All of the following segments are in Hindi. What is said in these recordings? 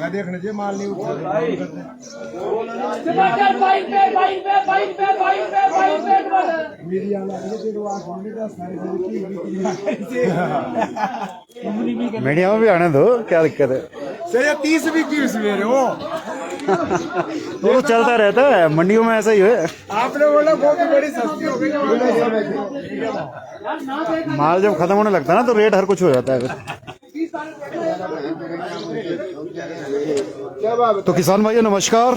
देखने से माल नहीं उठा मीडिया में भी आने दो, क्या दिक्कत है सर। ये 30 भी की सवेरे हो वो तो चलता रहता है, मंडियों में ऐसा ही है। आपने बोला बहुत बड़ी सस्ती हो गई। माल जब खत्म होने लगता है ना तो रेट हर कुछ हो जाता है फिर। तो किसान भाइयों नमस्कार।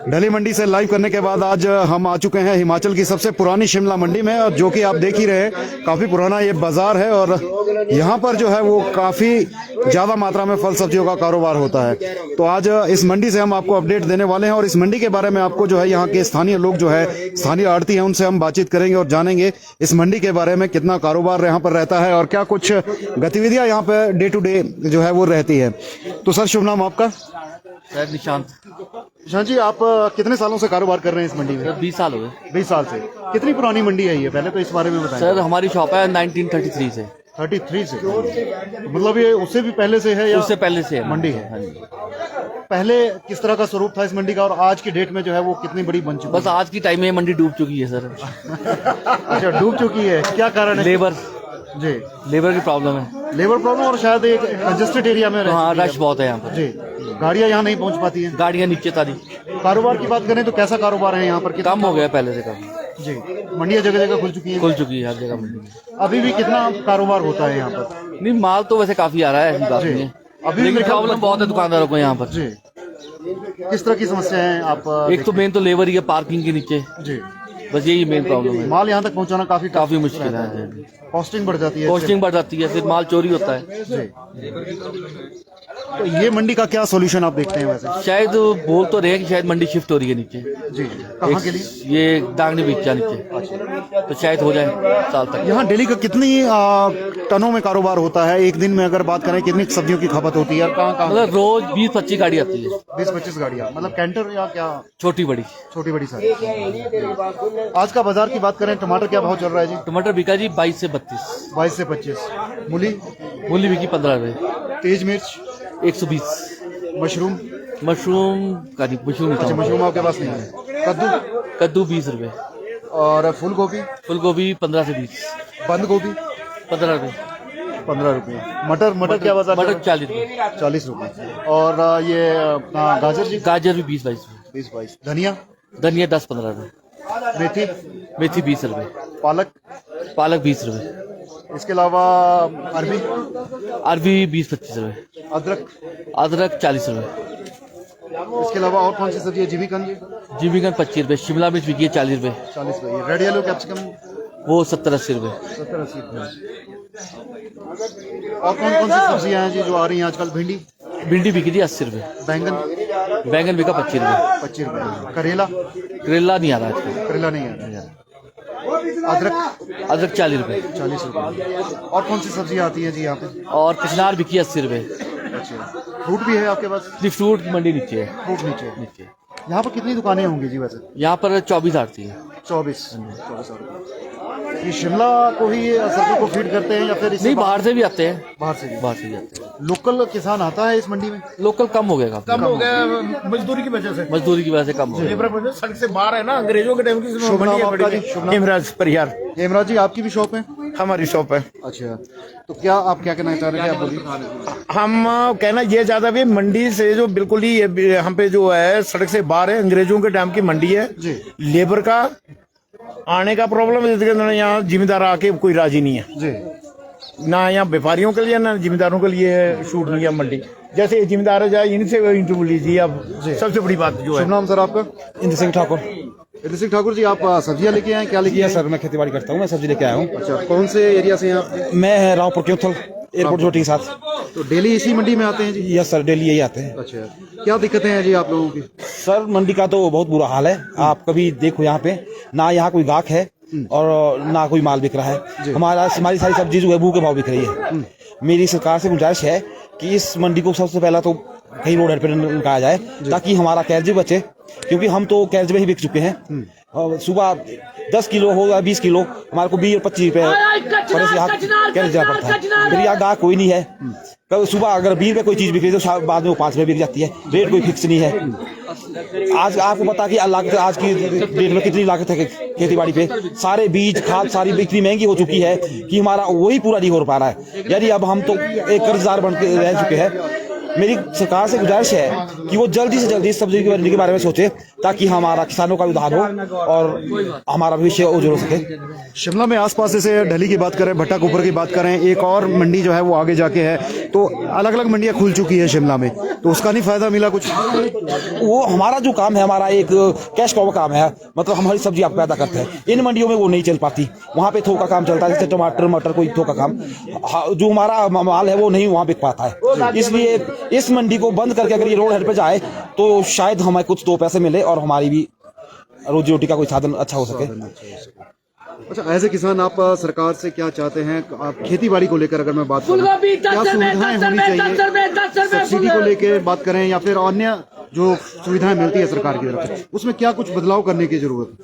दिल्ली मंडी से लाइव करने के बाद आज हम आ चुके हैं हिमाचल की सबसे पुरानी शिमला मंडी में, और जो कि आप देख ही रहे हैं काफी पुराना ये बाजार है, और यहाँ पर जो है वो काफी ज्यादा मात्रा में फल सब्जियों का कारोबार होता है। तो आज इस मंडी से हम आपको अपडेट देने वाले हैं, और इस मंडी के बारे में आपको जो है यहाँ के स्थानीय लोग जो है स्थानीय आड़ती हैं उनसे हम बातचीत करेंगे और जानेंगे इस मंडी के बारे में, कितना कारोबार यहाँ पर रहता है और क्या कुछ गतिविधियां यहाँ पर डे टू डे जो है वो रहती है। तो सर शुभ नाम आपका? निशांत। निशांत जी, आप कितने सालों से कारोबार कर रहे हैं इस मंडी में? 20 साल हो गए। 20 साल से। कितनी पुरानी मंडी है ये, पहले तो इस बारे में बताएं। सर हमारी शॉप है 1933 से। 33 से? मतलब ये उससे भी पहले से है या उससे पहले से है मंडी है? हाँ जी। पहले किस तरह का स्वरूप था इस मंडी का, और आज की डेट में जो है वो कितनी बड़ी बन चुकी बस आज की टाइम में मंडी डूब चुकी है सर। अच्छा, डूब चुकी है, क्या कारण है? लेबर जी, लेबर की प्रॉब्लम है। लेबर प्रॉब्लम, और शायद एक कंजेस्टेड एरिया में हाँ रश बहुत है यहाँ पर जी, गाड़ियाँ यहाँ नहीं पहुँच पाती हैं। गाड़ियाँ नीचे तारी। कारोबार की बात करें तो कैसा कारोबार है यहाँ पर? कम हो गया पहले से कम जी, मंडियाँ जगह जगह खुल चुकी हैं? खुल चुकी है हर जगह मंडी। अभी भी कितना कारोबार होता है यहाँ पर? नहीं माल तो वैसे काफी आ रहा है, ऐसी बात नहीं है, अभी लेकिन प्रॉब्लम बहुत है दुकानदारों को यहाँ पर। जी, किस तरह की समस्या है आप? एक तो मेन तो लेबर ही है, पार्किंग के नीचे, जी, बस यही मेन प्रॉब्लम है। माल यहाँ तक पहुँचाना काफी मुश्किल है, कॉस्टिंग बढ़ जाती है। कॉस्टिंग बढ़ जाती है, फिर माल चोरी होता है। जी, तो ये मंडी का क्या सॉल्यूशन आप देखते हैं वैसे? शायद बोल तो रहे हैं कि शायद मंडी शिफ्ट हो रही है नीचे। जी, कहाँ के लिए? ये दागनी बीचा नीचे, तो शायद हो जाए साल तक। यहाँ डेली का कितनी टनों में कारोबार होता है? एक दिन में अगर बात करें कितनी सब्जियों की खपत होती है? कहाँ मतलब रोज 20-25 गाड़ी आती है। 20-25 गाड़ियाँ, मतलब कैंटर या क्या? छोटी बड़ी सारी। आज का बाजार की बात करें, टमाटर क्या भाव चल रहा है जी? टमाटर बिका जी 22 से 32। 22 से 25। मूली? मूली बिकी 15 रुपए। तेज मिर्च? 120। मशरूम? मशरूम का नहीं, मशरूम अच्छा, मशरूम आपके पास नहीं है। कद्दू 20 रुपए। और फूल गोभी? फूल गोभी 15 से 20। बंद गोभी? 15 रुपए। 15 रुपए। मटर क्या बाजार? मटर 40 रुपए। 40 रुपए। और ये गाजर जी? गाजर भी 20-22 रुपए। 20-22। धनिया? धनिया 10-15 रुपए। मेथी 20 रुपए। पालक 20 रुपए। इसके अलावा अरबी 20-25 रुपए। अदरक 40 रुपए। इसके अलावा और कौन सी सब्जी है? जीविकन? 25 रुपए। शिमला मिर्च बिकी है 40 रुपए। 40 रुपए। Red yellow capsicum? वो 70-80 रुपए। 70-80 रुपए। और कौन कौन सी सब्जियां हैं जी जो आ रही हैं आजकल? भिंडी बिकी थी 80 रुपए। बैंगन बिका 25 रुपए। 25 रुपए। करेला नहीं आ रहा आजकल। करेला नहीं आ रहा। अदरक 40 रुपए। 40 रुपए। और कौन सी सब्जियां आती हैं जी यहाँ पे? और कचनार बिकी 80 रुपए। अच्छा, फ्रूट भी है आपके पास? फ्रूट की मंडी नीचे है। फ्रूट नीचे। यहाँ पर कितनी दुकानें होंगी जी वैसे? यहाँ पर 24 आती है। 24। ये शिमला को ही सब्जी को फीड करते हैं या फिर नहीं, बाहर से भी आते हैं। बाहर से भी आते हैं। लोकल किसान आता है इस मंडी में? लोकल कम हो गया कम हो गया मजदूरी की वजह से कम हो गया। सड़क से बाहर है ना, अंग्रेजों के टाइम की हेमराज परिहार। हेमराज जी, आपकी भी शॉप है? हमारी शॉप है। अच्छा, तो क्या आप क्या कहना चाह रहे हैं? आप बोलिए। हम कहना ये ज्यादा भी मंडी से जो बिल्कुल ही हम पे जो है सड़क से बाहर है, अंग्रेजों के टाइम की मंडी है जी। लेबर का आने का प्रॉब्लम है, यहाँ जिम्मेदार आके कोई राजी नहीं है जी। ना यहाँ व्यापारियों के लिए ना जिम्मेदारों के लिए शूट नहीं है मंडी। जैसे जिम्मेदार जाए इनसे इंटरव्यू लीजिए। अब सबसे बड़ी बात जो है। शुभ नाम सर आपका? इंद्र सिंह ठाकुर। इंद्र सिंह ठाकुर जी, आप सब्जियां लेके आए, क्या लेके आए? सर मैं खेती-बाड़ी करता हूँ, मैं सब्जी लेके आया हूँ। अच्छा, कौन से एरिया से हैं आप? मैं रावपुर क्योंथल एयरपोर्ट जोटी के साथ। तो डेली इसी मंडी में आते हैं जी? यस सर, डेली यही आते हैं। अच्छा, क्या दिक्कतें हैं जी आप लोगों की? सर मंडी का तो बहुत बुरा हाल है। आप कभी देखो यहाँ पे ना यहाँ कोई गाहक है और ना कोई माल बिक रहा है। हमारी सारी सब्जी जो है भू के भाव बिक रही है। मेरी सरकार से गुजारिश है कि इस मंडी को सबसे पहला तो कहीं रोड पर निकाला जाए ताकि हमारा कर्ज बचे, क्योंकि हम तो कर्ज में ही बिक चुके हैं। और सुबह 10 किलो हो या 20 किलो हमारे को 20 और 25 रुपए पर यहाँ कैसे जाना पड़ता है। फिर यहाँ गाहक कोई नहीं है। कल सुबह अगर 20 रुपए कोई चीज बिक रही तो बाद में वो 5 रुपए बिक जाती है। रेट कोई फिक्स नहीं है। आज आपको पता कि लागत आज की डेट में कितनी लागत है खेती बाड़ी पे। सारे बीज खाद सारी इतनी महंगी हो चुकी है कि हमारा वही पूरा नहीं हो पा रहा है। यानी अब हम तो एक कर्जदार बन के रह चुके हैं। मेरी सरकार से गुजारिश है कि वो जल्दी से जल्दी सब्जी की मंडी के बारे में सोचे ताकि हमारा किसानों का उद्धार हो और हमारा भविष्य उज्जवल हो सके। शिमला में आसपास जैसे ढली की बात करें, भट्टा कुपर की बात करें, एक और मंडी जो है वो आगे जाके है, तो अलग अलग मंडियां खुल चुकी है शिमला में, तो उसका नहीं फायदा मिला कुछ? वो हमारा जो काम है, हमारा एक कैश क्रॉप का काम है, मतलब हमारी सब्जी आप पैदा करते हैं। इन मंडियों में वो नहीं चल पाती। वहाँ पे थोक का काम चलता है, जैसे टमाटर मटर कोई थोक का काम। जो हमारा माल है वो नहीं वहाँ बिक पाता है। इसलिए इस मंडी को बंद करके अगर ये रोड हेड पे जाए तो शायद हमें कुछ 2 पैसे मिले और हमारी भी रोजी रोटी का कोई साधन अच्छा हो सके। अच्छा, एज ए किसान आप सरकार से क्या चाहते हैं? आप खेती बाड़ी को लेकर अगर मैं बात करूं, क्या सुविधाएं होनी चाहिए? सब्सिडी को लेकर बात करें या फिर अन्य जो सुविधाएं मिलती है सरकार की तरफ से, उसमें क्या कुछ बदलाव करने की जरूरत है?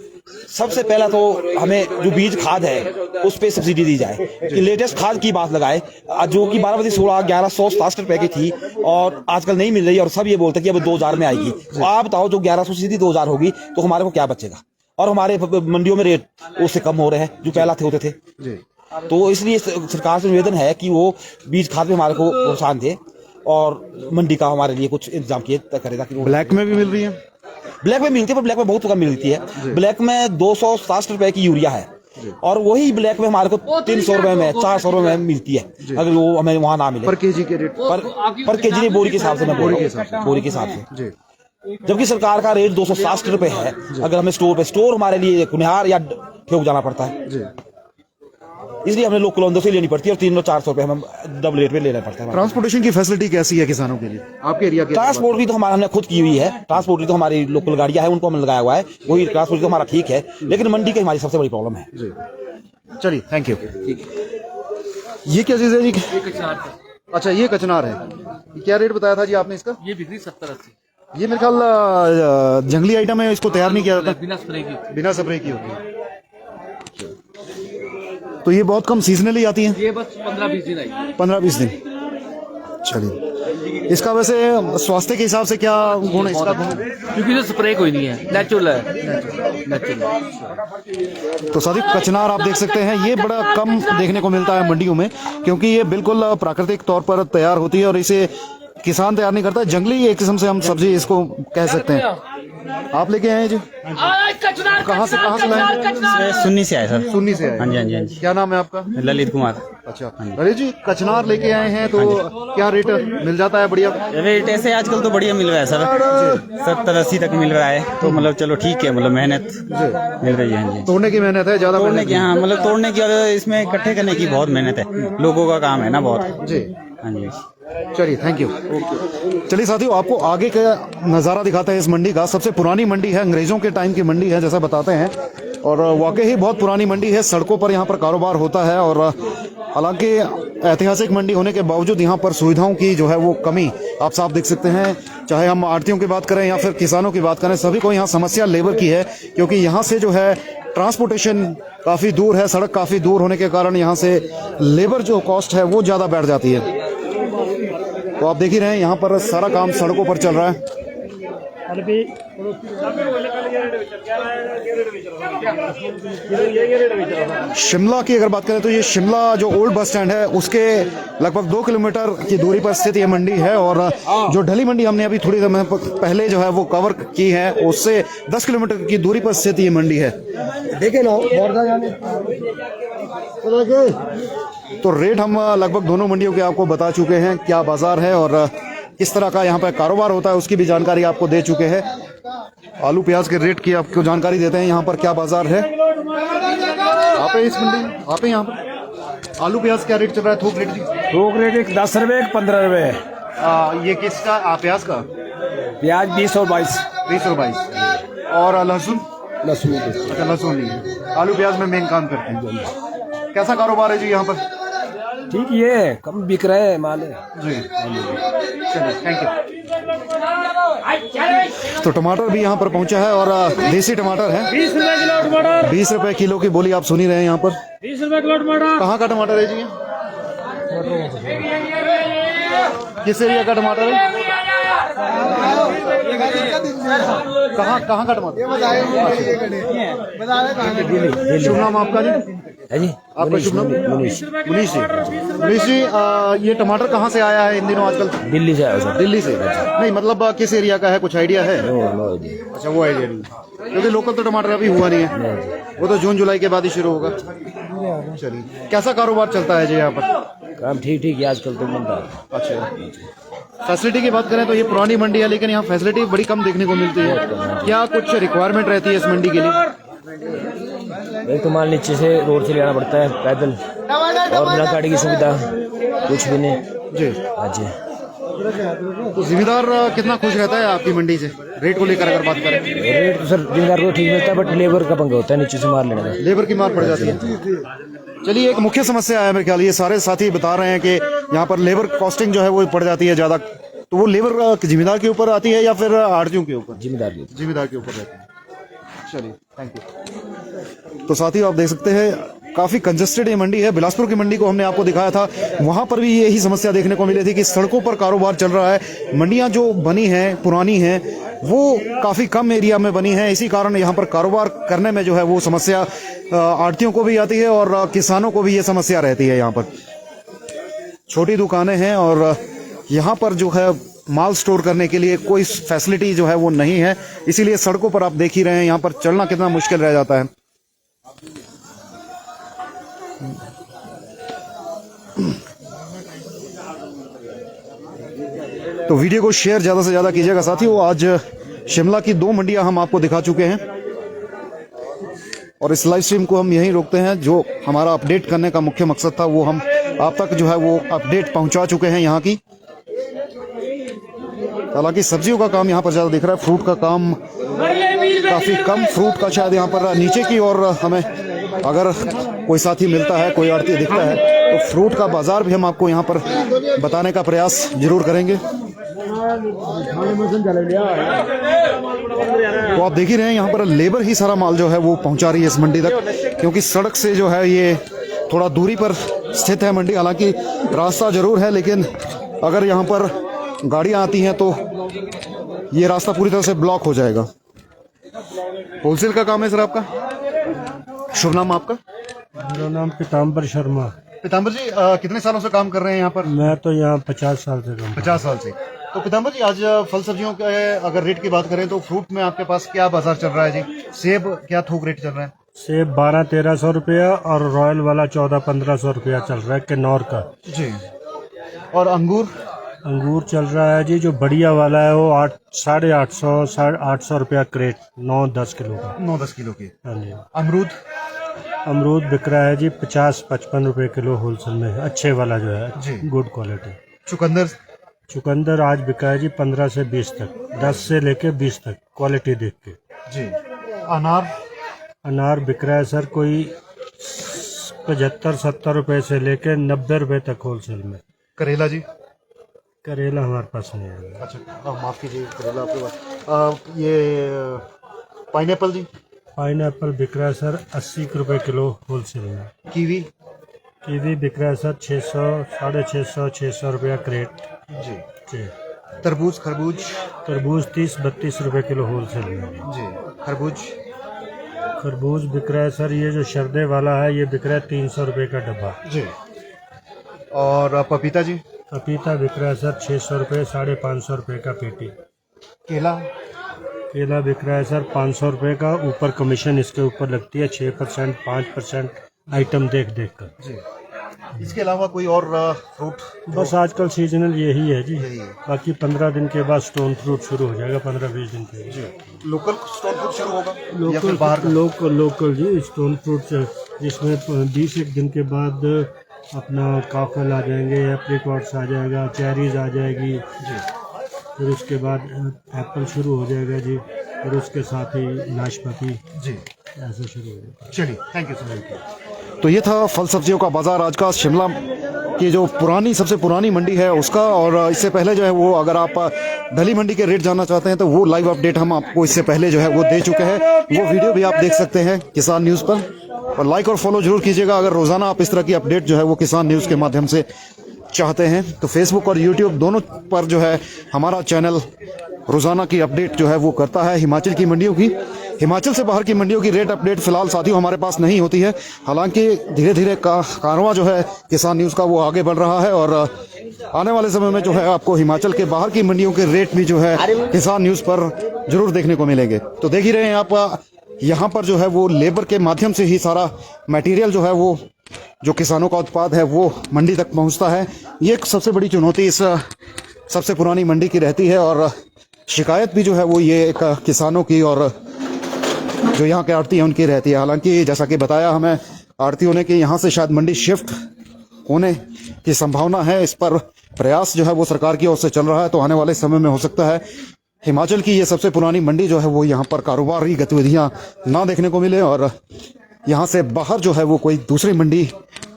सबसे पहला तो हमें जो बीज खाद है उस पे सब्सिडी दी जाए कि लेटेस्ट खाद की बात लगाए, जो कि 11,1167 रुपए की थी और आजकल नहीं मिल रही और सब ये बोलते कि अब 2000 में आएगी। तो आप बताओ, जो 1100 सीधी 2000 होगी तो हमारे को क्या बचेगा? और हमारे मंडियों में रेट उससे कम हो रहे हैं जो पहला होते थे। तो इसलिए सरकार से निवेदन है कि वो बीज खाद में हमारे को प्रोत्साहन दे और मंडी का हमारे लिए कुछ इंतजाम किए करेगा। ब्लैक में भी मिल रही है? ब्लैक में मिलती है, पर ब्लैक में बहुत कम मिलती है। ब्लैक में 260 रुपए की यूरिया है और वही ब्लैक में हमारे को 300 रुपए में 400 रुपए में मिलती है, अगर वो हमें वहाँ ना मिले। पर केजी के रेट पर केजी नहीं, बोरी के हिसाब से मैं बोरी के हिसाब से। जबकि सरकार का रेट 260 रुपए है। अगर हमें स्टोर हमारे लिए कुनिहार या ठेक जाना पड़ता है, इसलिए हमें लोकल अंदर से लेनी पड़ती है और 300-400 रुपए हमें डबल रेट पे लेना पड़ता है। ट्रांसपोर्टेशन की फैसिलिटी कैसी है किसानों के लिए आपके एरिया के? ट्रांसपोर्ट की तो हमारा हमने खुद की हुई है। ट्रांसपोर्ट की तो हमारी लोकल गाड़ियां है, उनको हमने लगाया हुआ है, वही ट्रांसपोर्ट तो हमारा ठीक है। लेकिन मंडी की हमारी सबसे बड़ी प्रॉब्लम है। चलिए, थैंक यू। ये क्या चीज है जी? अच्छा, ये कचनार है। क्या रेट बताया था जी आपने इसका? ये बिक्री 70-80। ये मेरे ख्याल जंगली आइटम है, इसको तैयार नहीं किया जाता, बिना स्प्रे की होती है। तो ये बहुत कम सीजनली आती है? ये बस 15-20 दिन आई। 15-20 दिन। चलिए, इसका वैसे स्वास्थ्य के हिसाब से क्या गुण है इसका? क्योंकि तो स्प्रे कोई नहीं है, नेचुरल है। तो साथी, कचनार आप देख सकते हैं, ये बड़ा कम देखने को मिलता है मंडियों में, क्योंकि ये बिल्कुल प्राकृतिक तौर पर तैयार होती है और इसे किसान तैयार नहीं करता। जंगली एक किस्म से हम सब्जी इसको कह सकते हैं। आप लेके आए हैं जी? कहाँ से लाए? सुन्नी से आए सर। सुन्नी से आए? हाँ जी, हाँ जी, हाँ जी। क्या नाम है आपका? ललित कुमार। अच्छा, ललित जी, कचनार लेके आए हैं तो क्या रेट मिल जाता है? बढ़िया रेट ऐसे आजकल तो बढ़िया मिल रहा है सर, 70-80 तक मिल रहा है। तो मतलब चलो ठीक है, मतलब मेहनत मिल रही है। हाँ जी, तोड़ने की मेहनत है ज्यादा? तोड़ने की, हाँ, मतलब तोड़ने की और इसमें इकट्ठे करने की बहुत मेहनत है, लोगों का काम है ना बहुत जी। हाँ जी, चलिए, थैंक यू। चलिए साथियों, आपको आगे का नज़ारा दिखाते हैं इस मंडी का। सबसे पुरानी मंडी है, अंग्रेजों के टाइम की मंडी है जैसा बताते हैं, और वाकई ही बहुत पुरानी मंडी है। सड़कों पर यहाँ पर कारोबार होता है और हालांकि ऐतिहासिक मंडी होने के बावजूद यहाँ पर सुविधाओं की जो है वो कमी आप साफ देख सकते हैं। चाहे हम आढ़तियों की बात करें या फिर किसानों की बात करें, सभी को यहाँ समस्या लेबर की है, क्योंकि यहाँ से जो है ट्रांसपोर्टेशन काफ़ी दूर है। सड़क काफ़ी दूर होने के कारण यहाँ से लेबर जो कॉस्ट है वो ज़्यादा बैठ जाती है। तो आप देख ही रहे हैं, यहाँ पर सारा काम सड़कों पर चल रहा है। शिमला की अगर बात करें तो ये शिमला जो ओल्ड बस स्टैंड है उसके लगभग 2 किलोमीटर की दूरी पर स्थित ये मंडी है, और जो ढली मंडी हमने अभी थोड़ी देर पहले जो है वो कवर की है, उससे 10 किलोमीटर की दूरी पर स्थित ये मंडी है। देखे लो, तो रेट हम लगभग दोनों मंडियों के आपको बता चुके हैं, क्या बाजार है और किस तरह का यहाँ पर कारोबार होता है उसकी भी जानकारी आपको दे चुके हैं। आलू प्याज के रेट की आपको जानकारी देते हैं, यहाँ पर क्या बाजार है। आप इस मंडी, आप यहाँ पर आलू प्याज क्या रेट चल रहा है? थोक रेट? थोक रेट एक 10 रुपए, एक 15 रुपए। ये किसका? प्याज का? प्याज 20 और 22। 20 और 22। और लहसुन? अच्छा, लहसुन नहीं है। आलू प्याज में मेन काम करते हैं। कैसा कारोबार है जी यहाँ पर? ठीक ही है, कम बिक रहे हैं माल। जी चलिए थैंक यू। तो टमाटर भी यहाँ पर पहुंचा है और देसी टमाटर है। 20 रुपए किलो टमाटर। 20 रुपए किलो की बोली आप सुन ही रहे हैं यहाँ पर। 20 रुपए किलो टमाटर। कहाँ का टमाटर है जी ये? किस एरिया का टमाटर है? कहाँ का टमाटर? शुभ नाम आपका जी? है जी, आपका शुभ नाम? मुनीष जी। मुनीष जी ये टमाटर कहाँ से आया है इन दिनों आजकल? दिल्ली से आया सर। दिल्ली से? नहीं मतलब किस एरिया का है, कुछ आइडिया है? अच्छा वो आइडिया नहीं, क्योंकि लोकल तो टमाटर अभी हुआ नहीं है, वो तो जून जुलाई के बाद ही शुरू होगा। चलिए कैसा कारोबार चलता है जी यहाँ पर? काम ठीक ठीक है आजकल तो बनता है। अच्छा फैसिलिटी की बात करें तो ये पुरानी मंडी है, लेकिन यहाँ फैसिलिटी बड़ी कम देखने को मिलती है। क्या कुछ रिक्वायरमेंट रहती है इस मंडी के लिए? एक तो माल नीचे से रोड से ले आना पड़ता है पैदल, और बिना गाड़ी की सुविधा कुछ भी नहीं जी। हाँ जी। तो जिम्मेदार कितना खुश रहता है आपकी मंडी से रेट को लेकर अगर बात करें? रेट तो सर जिम्मेदार को ठीक मिलता है, बट लेबर का पंगा होता है नीचे से माल लेने का। लेबर की मार पड़ जाती है। चलिए एक मुख्य समस्या है मेरे ख्याल, ये सारे साथी बता रहे हैं कि यहाँ पर लेबर कॉस्टिंग जो है वो पड़ जाती है ज्यादा, तो वो लेबर जिम्मेदार के ऊपर आती है या फिर आड़तियों के ऊपर? जिम्मेदार के ऊपर रहती है। चलिए थैंक यू। तो साथियों आप देख सकते हैं काफी कंजस्टेड ये मंडी है। बिलासपुर की मंडी को हमने आपको दिखाया था, वहां पर भी यही समस्या देखने को मिली थी कि सड़कों पर कारोबार चल रहा है। मंडियां जो बनी हैं पुरानी हैं वो काफी कम एरिया में बनी है, इसी कारण यहाँ पर कारोबार करने में जो है वो समस्या आड़तियों को भी आती है और किसानों को भी ये समस्या रहती है। यहाँ पर छोटी दुकानें हैं और यहाँ पर जो है माल स्टोर करने के लिए कोई फैसिलिटी जो है वो नहीं है, इसीलिए सड़कों पर आप देख ही रहे हैं यहाँ पर चलना कितना मुश्किल रह जाता है। तो वीडियो को शेयर ज्यादा से ज्यादा कीजिएगा साथियों। आज शिमला की 2 मंडियां हम आपको दिखा चुके हैं और इस लाइव स्ट्रीम को हम यहीं रोकते हैं। जो हमारा अपडेट करने का मुख्य मकसद था वो हम आप तक जो है वो अपडेट पहुंचा चुके हैं यहाँ की। हालांकि सब्जियों का काम यहाँ पर ज्यादा दिख रहा है, फ्रूट का काम काफी कम, फ्रूट का शायद यहाँ पर नीचे की और हमें अगर कोई साथी मिलता है, कोई आड़ती दिखता है तो फ्रूट का बाजार भी हम आपको यहाँ पर बताने का प्रयास जरूर करेंगे। तो आप देख ही रहे हैं यहाँ पर लेबर ही सारा माल जो है वो पहुंचा रही है इस मंडी तक, क्योंकि सड़क से जो है ये थोड़ा दूरी पर स्थित है मंडी। हालांकि रास्ता जरूर है, लेकिन अगर यहाँ पर गाड़ियां आती हैं तो ये रास्ता पूरी तरह से ब्लॉक हो जाएगा। होलसेल का काम है सर आपका? शुभ नाम आपका? मेरा नाम पीताम्बर शर्मा। पीताम्बर जी कितने सालों से काम कर रहे हैं यहाँ पर? मैं तो यहाँ 50 साल से काम। 50 साल से। तो पीताम्बर जी आज फल सब्जियों के अगर रेट की बात करें तो फ्रूट में आपके पास क्या बाजार चल रहा है जी? सेब क्या थोक रेट चल रहा है? सेब 1200-1300 रुपया और रॉयल वाला 1400-1500 रुपया चल रहा है किन्नौर का जी। और अंगूर? अंगूर चल रहा है जी, जो बढ़िया वाला है वो 850-850 रुपया क्रेट, 9-10 किलो का। 9-10 किलो की। हाँ जी। अमरूद? अमरूद बिक रहा है जी 50-55 रुपए किलो होलसेल में, अच्छे वाला जो है जी, गुड क्वालिटी। चुकंदर? चुकंदर आज बिका है जी 15 से 20 तक, 10 से लेके 20 तक क्वालिटी देख के जी। अनार? अनार बिक रहा है सर कोई 75-70 रुपए से लेके 90 रुपए तक होलसेल में। करेला जी? करेला हमारे पास नहीं है। अच्छा माफ कीजिए, करेला आपके पास। ये पाइनएप्पल जी? पाइनएप्पल बिक रहा है सर 80 रुपए किलो होलसेल में। कीवी? कीवी बिक रहा है सर 600-650 रुपया क्रेट जी जी। तरबूज खरबूज? तरबूज 30-32 रुपए किलो होलसेल में जी। खरबूज? खरबूज बिक रहा है सर, ये जो शरदे वाला है ये बिक रहा है 300 रुपए का डब्बा जी। और पपीता जी? पपीता बिक रहा है सर 600 रुपये, 550 रुपये का पेटी। केला? केला बिक रहा है सर 500 रुपये का, ऊपर कमीशन इसके ऊपर लगती है 6%, 5% आइटम देख कर जी। इसके अलावा कोई और फ्रूट? बस आजकल सीजनल यही है जी, यही है। बाकी 15 दिन के बाद स्टोन फ्रूट शुरू हो जाएगा, 15-20 दिन के जी। लोकल स्टोन फ्रूट शुरू होगा या फिर बाहर का? लोकल जी स्टोन फ्रूट, जिसमें 20 दिन के बाद अपना काफल आ जाएंगे, एप्रिकॉट्स आ जाएगा, चेरीज आ जाएगी जी, फिर उसके बाद एप्पल शुरू हो जाएगा जी, फिर उसके साथ ही नाशपाती जी, ऐसा शुरू हो जाएगा। चलिए थैंक यू सर। तो ये था फल सब्जियों का बाजार आज का शिमला की जो पुरानी सबसे पुरानी मंडी है उसका, और इससे पहले जो है वो अगर आप ढली मंडी के रेट जानना चाहते हैं तो वो लाइव अपडेट हम आपको इससे पहले जो है वो दे चुके हैं। वो वीडियो भी आप देख सकते हैं किसान न्यूज़ पर, और लाइक और फॉलो जरूर कीजिएगा अगर रोजाना आप इस तरह की अपडेट जो है वो किसान न्यूज़ के माध्यम से चाहते हैं। तो फेसबुक और यूट्यूब दोनों पर जो है हमारा चैनल रोजाना की अपडेट जो है वो करता है हिमाचल की मंडियों की। हिमाचल से बाहर की मंडियों की रेट अपडेट फिलहाल साथियों हमारे पास नहीं होती है, हालांकि धीरे धीरे कारवां जो है किसान न्यूज़ का वो आगे बढ़ रहा है, और आने वाले समय में जो है आपको हिमाचल के बाहर की मंडियों के रेट भी जो है किसान न्यूज़ पर जरूर देखने को मिलेंगे। तो देख ही रहे हैं आप, यहाँ पर जो है वो लेबर के माध्यम से ही सारा मटेरियल जो है वो जो किसानों का उत्पाद है वो मंडी तक पहुँचता है। ये एक सबसे बड़ी चुनौती इस सबसे पुरानी मंडी की रहती है, और शिकायत भी जो है वो ये एक किसानों की और जो यहाँ के आड़ती हैं उनकी रहती है। हालांकि जैसा कि बताया हमें आड़तियों ने कि यहाँ से शायद मंडी शिफ्ट होने की संभावना है, इस पर प्रयास जो है वो सरकार की ओर से चल रहा है। तो आने वाले समय में हो सकता है हिमाचल की ये सबसे पुरानी मंडी जो है वो यहाँ पर कारोबारी गतिविधियाँ ना देखने को मिले, और यहाँ से बाहर जो है वो कोई दूसरी मंडी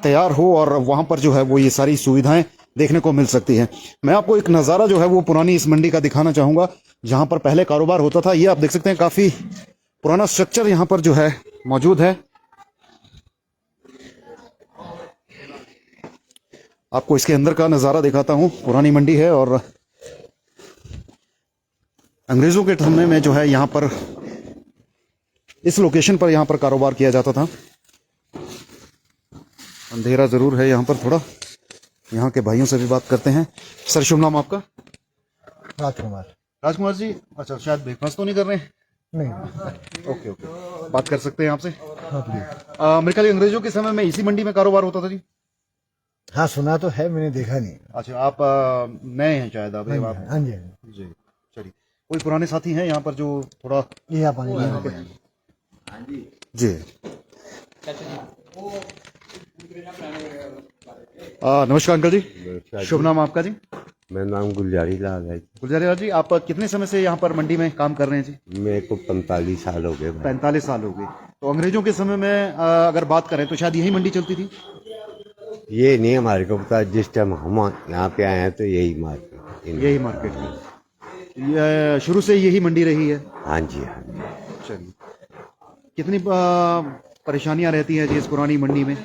तैयार हो और वहाँ पर जो है वो ये सारी सुविधाएं देखने को मिल सकती हैं। मैं आपको एक नज़ारा जो है वो पुरानी इस मंडी का दिखाना चाहूँगा जहाँ पर पहले कारोबार होता था। ये आप देख सकते हैं काफ़ी पुराना स्ट्रक्चर यहाँ पर जो है मौजूद है। आपको इसके अंदर का नज़ारा दिखाता हूँ। पुरानी मंडी है और अंग्रेज़ों के समय में जो है यहाँ पर इस लोकेशन पर यहाँ पर कारोबार किया जाता था। अंधेरा ज़रूर है यहाँ पर थोड़ा। यहाँ के भाइयों से भी बात करते हैं। सर शुभ नाम आपका? राजकुमार। राजकुमार जी, अच्छा शायद ब्रेकफास्ट तो नहीं कर रहे हैं? नहीं। ओके ओके, बात कर सकते हैं आपसे? मेरे ख्याल अंग्रेजों के समय में इसी मंडी में कारोबार होता था जी? हाँ सुना तो है, मैंने देखा नहीं। अच्छा, आप नए हैं शायद? आप हाँ जी जी, चलिए। कोई पुराने साथी हैं यहाँ पर जो थोड़ा ये आप जी? नमस्कार अंकल जी, शुभ नाम आपका जी? मेरा नाम गुलजारी लाल है। गुलजारी लाल जी, आप कितने समय से यहाँ पर मंडी में काम कर रहे हैं जी? मेरे को 45 साल हो गए। 45 साल हो गए। तो अंग्रेजों के समय में अगर बात करें तो शायद यही मंडी चलती थी? ये नहीं हमारे को पता, जिस टाइम हम यहाँ पे आए हैं तो यही मार्केट। यही मार्केट में शुरू से यही मंडी रही है? हाँ जी हाँ जी। चलिए, कितनी परेशानियां रहती हैं जी इस पुरानी मंडी में?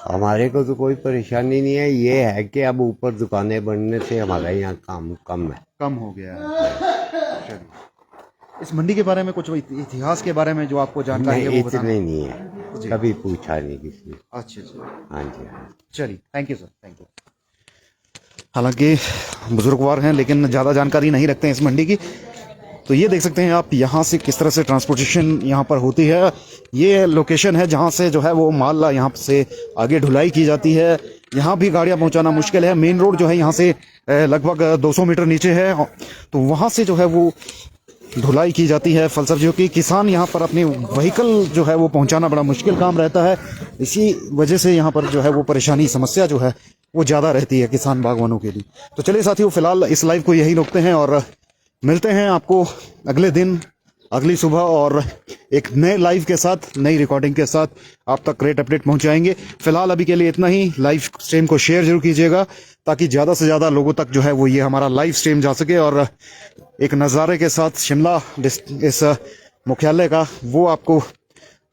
हमारे को तो कोई परेशानी नहीं है, ये है कि अब ऊपर दुकानें बनने से हमारा यहाँ काम कम है। कम हो गया है। चलिए, इस मंडी के बारे में कुछ इतिहास के बारे में जो आपको जानकारी है वो बताना। इतने नहीं है, कभी पूछा नहीं किसी। अच्छा अच्छा, हाँ जी हाँ। चलिए, thank you sir, thank you. हालांकि बुजुर्गवार हैं लेकिन ज़्यादा जानकारी नहीं रखते हैं इस मंडी की। तो ये देख सकते हैं आप यहाँ से किस तरह से ट्रांसपोर्टेशन यहाँ पर होती है। ये लोकेशन है जहाँ से जो है वो माल यहाँ से आगे ढुलाई की जाती है। यहाँ भी गाड़ियाँ पहुँचाना मुश्किल है। मेन रोड जो है यहाँ से लगभग 200 मीटर नीचे है, तो वहाँ से जो है वो ढुलाई की जाती है फल सब्जियों की। किसान यहाँ पर अपनी व्हीकल जो है वो पहुँचाना बड़ा मुश्किल काम रहता है। इसी वजह से यहाँ पर जो है वो परेशानी समस्या जो है वो ज़्यादा रहती है किसान बागवानों के लिए। तो चलिए साथियों, फिलहाल इस लाइव को यही रोकते हैं और मिलते हैं आपको अगले दिन अगली सुबह और एक नए लाइव के साथ, नई रिकॉर्डिंग के साथ आप तक रेट अपडेट पहुंचाएंगे। फिलहाल अभी के लिए इतना ही। लाइव स्ट्रीम को शेयर जरूर कीजिएगा ताकि ज़्यादा से ज़्यादा लोगों तक जो है वो ये हमारा लाइव स्ट्रीम जा सके। और एक नज़ारे के साथ शिमला इस मुख्यालय का वो आपको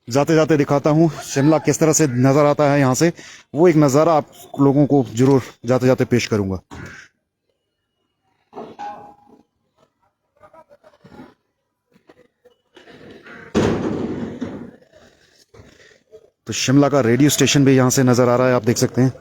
जाते जाते दिखाता हूँ। शिमला किस तरह से नज़र आता है यहाँ से, वो एक नज़ारा आप लोगों को जरूर जाते जाते पेश करूँगा। तो शिमला का रेडियो स्टेशन भी यहाँ से नज़र आ रहा है, आप देख सकते हैं।